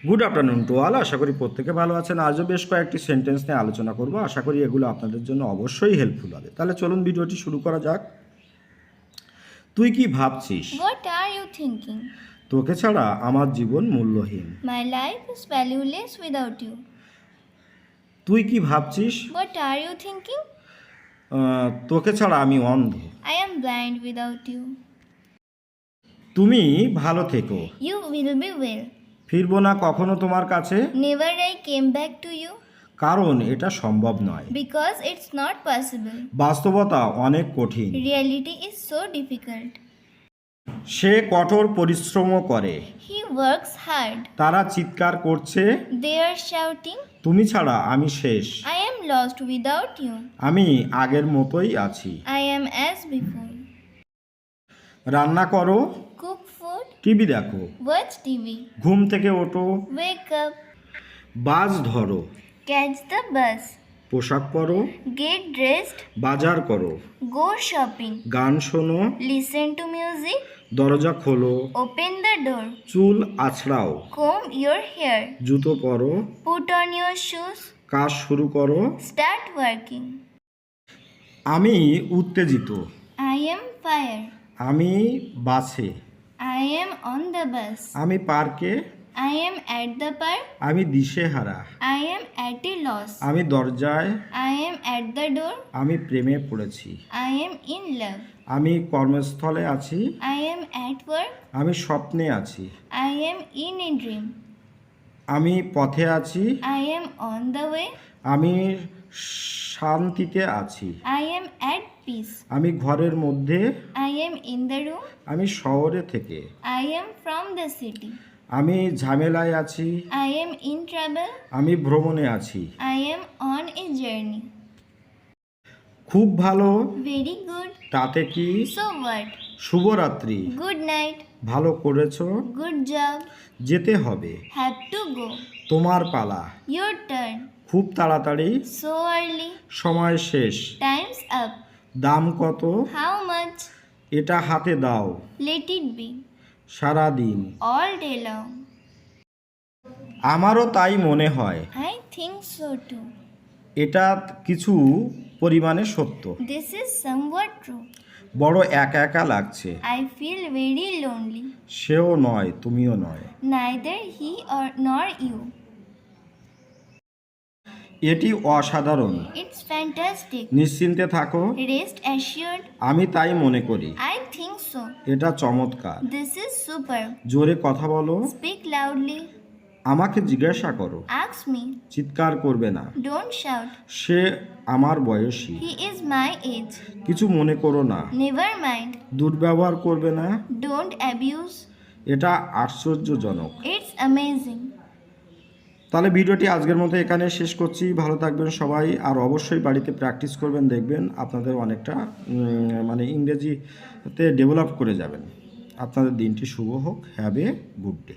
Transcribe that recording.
Good afternoon to all. আশা করি প্রত্যেকে ভালো আছেন। আজও বেশ কয়েকটি সেন্টেন্স নিয়ে আলোচনা করব। আশা করি এগুলো আপনাদের জন্য অবশ্যই হেল্পফুল হবে। তাহলে চলুন ভিডিওটি শুরু করা যাক। তুই কি ভাবছিস? What are you thinking? তোকে ছাড়া আমার জীবন মূল্যহীন। My life is valueless without you. তুই কি ভাবছিস? What are you thinking? তোকে ছাড়া আমি অন্ধ। I am blind without you. তুমি ভালো থেকো। You will be well. ফিরবো না কখনো তোমার কাছে, Never I came back to you কারণ এটা সম্ভব নয়। because it's not possible. বাস্তবতা অনেক কঠিন। Reality is so difficult. সে কঠোর পরিশ্রম করে। He works hard. তারা চিৎকার করছে, They are shouting, তুমি ছাড়া আমি শেষ। I am lost without you. আমি আগের মতোই আছি। I am as before. রান্না করো, Cook food, টিভি দেখো, watch TV, ঘুম থেকে ওঠো, wake up, বাস ধরো, catch the bus, পোশাক পরো, get dressed, বাজার করো, go shopping, গান শোনো, listen to music, দরজা খোলো, open the door, চুল আছড়াও, comb your hair, জুতো পরো, put on your shoes, কাজ শুরু করো। start working. আমি উত্তেজিত, I am fire. আমি বাসে, I am on the bus. আমি পার্কে, I am at the park. আমি দিশেহারা, I am at a loss. আমি দরজায়, I am at the door. আমি প্রেমে পড়েছি, I am in love. আমি কর্মস্থলে আছি, I am at work. আমি স্বপ্নে আছি, I am in a dream. আমি পথে আছি, I am on the way. আমি শান্তিতে আছি, I am at peace. আমি ঘরের মধ্যে, I am in the room. আমি শহরে থেকে, I am from the city. আমি ঝামেলায় আছি, I am in trouble. আমি ভ্রমণে আছি। I am on a journey. খুব ভালো, Very good. তাতে কি? So what? শুভরাত্রি, Good night. ভালো করেছো, Good job. যেতে হবে, Have to go. তোমার পালা, Your turn. খুব তাড়াতাড়ি, So early. সময় শেষ, Time's up. দাম কত, How much? এটা হাতে দাও, Let it be. সারা দিন। All day long. আমারও তাই মনে হয়। I think so too. এটা কিছু পরিমাণে সত্য। This is somewhat true. বড় একা একা লাগছে। I feel very lonely. সেও নয়, তুমিও নয়। Neither he or nor you. এটি অসাধারণ। It's fantastic. নিশ্চিন্তে থাকো, Rest assured. আমি তাই মনে করি। I think so. এটা চমৎকার। This is superb. জোরে কথা বলো, Speak loudly. আমাকে জিজ্ঞাসা করো, Ask me. চিৎকার করবে না। Don't shout. সে আমার বয়সী। He is my age. কিছু মনে করো না। Never mind. দুর্ব্যবহার করবে না। Don't abuse. এটা আশ্চর্যজনক। It's amazing. তাহলে ভিডিওটি আজকের মতো এখানে শেষ করছি। ভালো থাকবেন সবাই, আর অবশ্যই বাড়িতে প্র্যাকটিস করবেন, দেখবেন আপনাদের অনেকটা ইংরেজিতে ডেভেলপ করে যাবেন। আপনাদের দিনটি শুভ হোক। Have a good day.